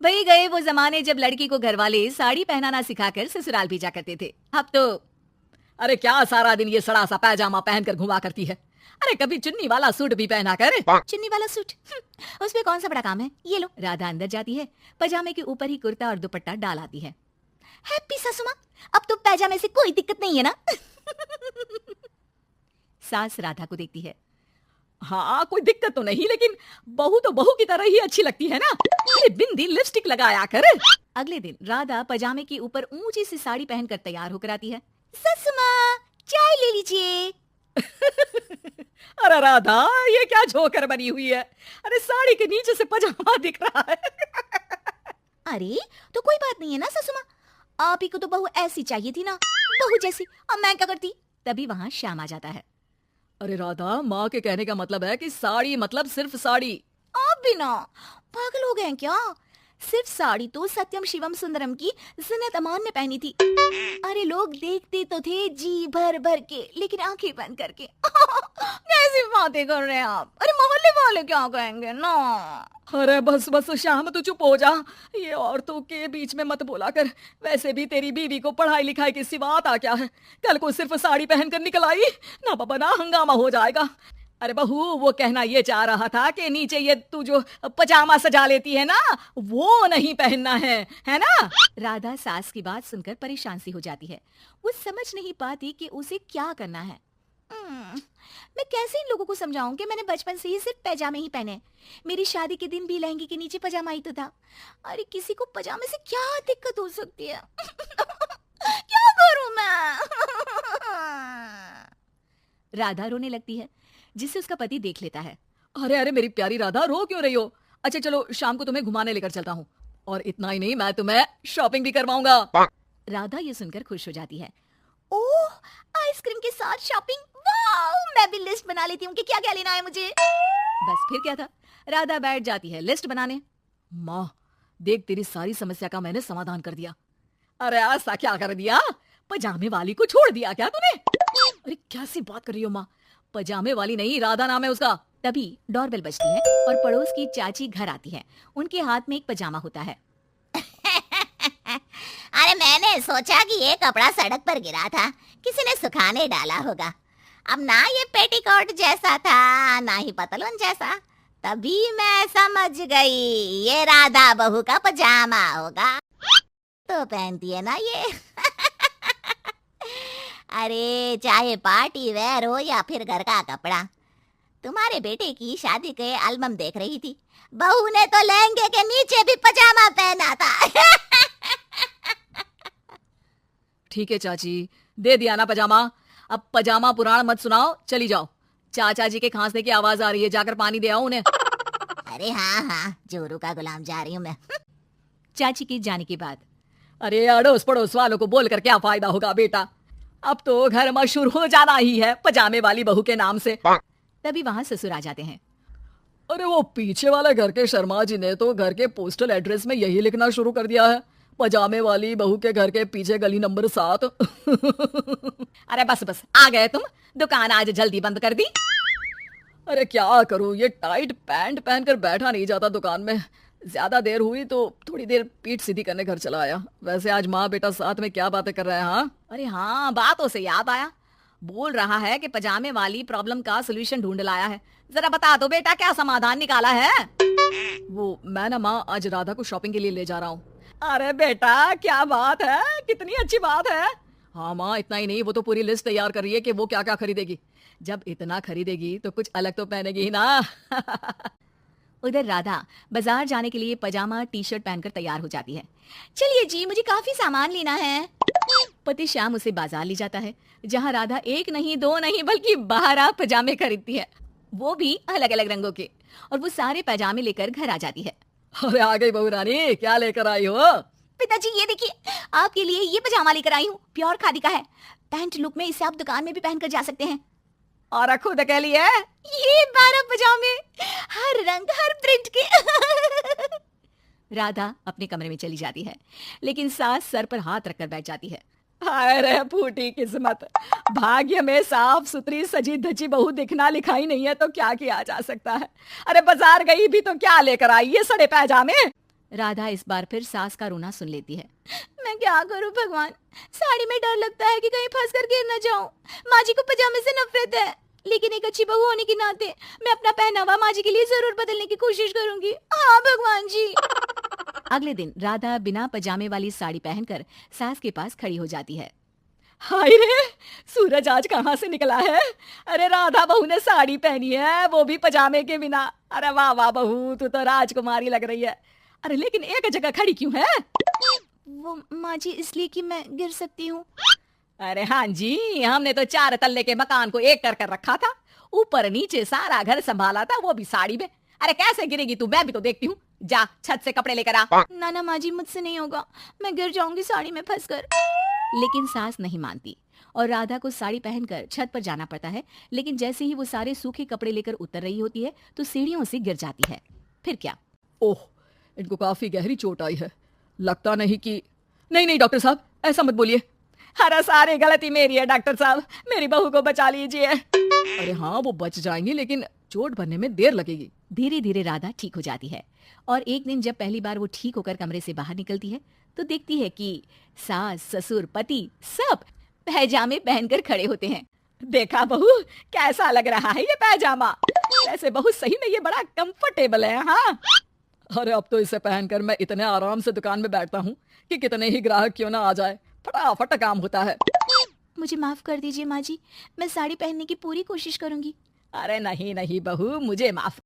वही गए वो जमाने जब लड़की को घर वाले साड़ी पहनाना सिखाकर ससुराल भेजा करते थे। अब तो अरे क्या सारा दिन ये सड़ा सा पैजामा पहनकर घुमा करती है। अरे कभी चुन्नी वाला सूट भी पहना कर। चुन्नी वाला सूट उसमें कौन सा बड़ा काम है। ये लो। राधा अंदर जाती है, पजामे के ऊपर ही कुर्ता और दुपट्टा डाल आती है। हैप्पी सासू माँ, अब तो पैजामे से कोई दिक्कत नहीं है ना। सास राधा को देखती है। हाँ कोई दिक्कत तो नहीं, लेकिन बहू तो बहू की तरह ही अच्छी लगती है ना। अरे बिंदी लिपस्टिक लगाया कर। अगले दिन राधा पजामे के ऊपर ऊंची सी साड़ी पहनकर तैयार होकर आती है। ससु माँ, चाय ले लीजिए। अरे राधा, ये क्या झोकर बनी हुई है। अरे साड़ी के नीचे से पजामा दिख रहा है। अरे तो कोई बात नहीं है ना ससु माँ, आप ही को तो बहू ऐसी चाहिए थी ना, बहू जैसी। अब मैं क्या करती। तभी वहां श्याम आ जाता है। अरे राधा, माँ के कहने का मतलब है कि साड़ी मतलब सिर्फ साड़ी। आप भी ना पागल हो गए हैं क्या। सिर्फ साड़ी तो सत्यम शिवम सुंदरम की जिन्नत अमान ने पहनी थी। अरे लोग देखते तो थे जी भर भर के, लेकिन आंखें बंद करके। कैसी बातें कर रहे हैं आप। अरे मोहल्ले वाले क्या कहेंगे ना। अरे बस बस श्याम, तू चुप हो जा। ये औरतों के बीच में मत बोला कर। वैसे भी तेरी बीवी को पढ़ाई लिखाई की सिवा आता क्या है। कल को सिर्फ साड़ी पहनकर निकल आई ना बाबा ना हंगामा हो जाएगा। अरे बहू, वो कहना ये चाह रहा था कि नीचे ये तू जो पजामा सजा लेती है ना, वो नहीं पहनना है ना। राधा सास की बात सुनकर परेशान सी हो जाती है। वो समझ नहीं पाती कि उसे क्या करना है। मैं कैसे इन लोगों को समझाऊं कि मैंने बचपन से ही सिर्फ पैजामे ही पहने। मेरी शादी के दिन भी लहंगे के नीचे पजामा ही तो था। अरे किसी को पजामे से क्या दिक्कत हो सकती है। क्या करूं मैं। राधा रोने लगती है, जिससे उसका पति देख लेता है। अरे अरे मेरी प्यारी राधा, रो क्यों रही हो। अच्छा चलो शाम को तुम्हें घुमाने लेकर चलता हूँ, और इतना ही नहीं, मैं तुम्हें शॉपिंग भी करवाऊंगा। राधा ये सुनकर खुश हो जाती है। ओह, आइसक्रीम के साथ शॉपिंग, वाह। मैं भी लिस्ट बना लेती हूँ कि क्या क्या लेना है मुझे। बस फिर क्या था, राधा बैठ जाती है लिस्ट बनाने। माँ देख, तेरी सारी समस्या का मैंने समाधान कर दिया। अरे ऐसा क्या कर दिया, पजामे वाली को छोड़ दिया क्या तूने। अरे कैसी बात कर रही हो माँ, पजामे वाली नहीं, राधा नाम है उसका। तभी डोरबेल बजती है और पड़ोस की चाची घर आती है। उनके हाथ में एक पजामा होता है। अरे मैंने सोचा कि ये कपड़ा सड़क पर गिरा था, किसी ने सुखाने डाला होगा। अब ना ये पेटीकोट जैसा था, ना ही पतलून जैसा। तभी मैं समझ गई ये राधा बहू का पजामा होगा। तो पहनती है ना ये। अरे चाहे पार्टी वेयर हो या फिर घर का कपड़ा, तुम्हारे बेटे की शादी के एल्बम देख रही थी, बहू ने तो लहंगे के नीचे भी पजामा पहना था। ठीक है चाची, दे दिया ना पजामा। अब पजामा पुराण मत सुनाओ, चली जाओ। चाचा जी के खांसने की आवाज आ रही है, जाकर पानी दे आओ उन्हें। अरे हाँ, जोरू का गुलाम जा रही हूँ मैं। चाची के जाने के बाद अरे अड़ोस पड़ोस वालों को बोलकर क्या फायदा होगा बेटा, अब तो घर मशहूर हो जाना ही है पजामे वाली बहू के नाम से। तभी वहां ससुर आ जाते हैं। अरे वो पीछे वाले घर के शर्मा जी ने तो घर के पोस्टल एड्रेस में यही लिखना शुरू कर दिया है, पजामे वाली बहू के घर के पीछे गली नंबर 7। अरे बस बस, आ गए तुम, दुकान आज जल्दी बंद कर दी। अरे क्या करूं, ये टाइट पैंट पहनकर बैठा नहीं जाता दुकान में। ज्यादा देर हुई तो थोड़ी देर पीठ सीधी करने घर चला आया। वैसे आज माँ बेटा साथ में क्या बातें कर रहे हैं। हाँ अरे हाँ, बातों से याद आया, बोल रहा है कि पजामे वाली प्रॉब्लम का सोल्यूशन ढूंढ लाया है। जरा बता दो बेटा, क्या समाधान निकाला है। वो मैं ना माँ आज राधा को शॉपिंग के लिए ले जा रहा हूँ। अरे बेटा क्या बात है, कितनी अच्छी बात है। हाँ माँ, इतना ही नहीं, वो तो पूरी लिस्ट तैयार कर रही है कि वो क्या क्या खरीदेगी। जब इतना खरीदेगी तो कुछ अलग तो पहनेगी ही ना। उधर राधा बाजार जाने के लिए पजामा टी शर्ट पहनकर तैयार हो जाती है। चलिए जी, मुझे काफी सामान लेना है। पति श्याम उसे बाजार ले जाता है, जहाँ राधा एक नहीं दो नहीं बल्कि 12 पजामे खरीदती है, वो भी अलग अलग रंगों के। और वो सारे पजामे लेकर घर आ जाती है। अरे आ गई बहू रानी, क्या लेकर आई हो। पिताजी ये देखिए, आपके लिए ये पजामा लेकर आई हूँ, प्योर खादी का है। पैंट लुक में इसे आप दुकान में भी पहनकर जा सकते हैं। और खुद के लिए ये 12 पजामे, हर रंग हर प्रिंट के। राधा अपने कमरे में चली जाती है, लेकिन सास सर पर हाथ रखकर बैठ जाती है। अरे फूटी किस्मत, भाग्य में साफ सुथरी सजी धजी बहू दिखना लिखाई नहीं है तो क्या किया जा सकता है। अरे बाजार गई भी तो क्या लेकर आई, ये सड़े पैजामे। राधा इस बार फिर सास का रोना सुन लेती है। मैं क्या करूं भगवान, साड़ी में डर लगता है कि कहीं फंस कर गिर न जाऊं। माँ जी को पजामे से नफरत है, लेकिन एक अच्छी बहू होने के नाते मैं अपना पहनावा माँ जी के लिए जरूर बदलने की कोशिश करूंगी। हाँ भगवान जी। अगले दिन राधा बिना पजामे वाली साड़ी पहनकर सास के पास खड़ी हो जाती है। हाय रे, सूरज आज कहाँ से निकला है? अरे राधा बहू ने साड़ी पहनी है, वो भी पजामे के बिना। अरे वाह वाह बहू, तू तो राजकुमारी लग रही है। अरे लेकिन एक जगह खड़ी क्यों है? वो माँ जी इसलिए कि मैं गिर सकती हूँ। अरे हाँ जी, हमने तो 4 तल्ले के मकान को एक कर रखा था, ऊपर नीचे सारा घर संभाला था, वो भी साड़ी में। अरे कैसे गिरेगी तू, मैं भी तो देखती हूँ। जा छत से कपड़े लेकर आ। ना ना माँ जी, मुझसे नहीं होगा, मैं गिर जाऊंगी साड़ी में फंसकर। लेकिन सास नहीं मानती और राधा को साड़ी पहनकर छत पर जाना पड़ता है। लेकिन जैसे ही वो सारे सूखे कपड़े लेकर उतर रही होती है तो सीढ़ियों से गिर जाती है। फिर क्या? ओह, इनको काफी गहरी चोट आई है, लगता नहीं कि... नहीं डॉक्टर साहब, ऐसा मत बोलिए। अरे सारी गलती मेरी है डॉक्टर साहब, मेरी बहू को बचा लीजिए। अरे हाँ, वो बच जाएंगी, लेकिन चोट भरने में देर लगेगी। धीरे धीरे राधा ठीक हो जाती है और एक दिन जब पहली बार वो ठीक होकर कमरे से बाहर निकलती है तो देखती है कि सास, ससुर, पति सब पैजामे पहनकर खड़े होते हैं। देखा बहू, कैसा लग रहा है ये पैजामा? वैसे बहू सही में ये बड़ा कंफर्टेबल है। हाँ, अरे अब तो इसे पहनकर मैं इतने आराम से दुकान में बैठता हूँ कि कितने ही ग्राहक क्यों ना आ जाए, फटाफट काम होता है। मुझे माफ कर दीजिए माँ जी, मैं साड़ी पहनने की पूरी कोशिश करूंगी। अरे नहीं बहू, मुझे माफ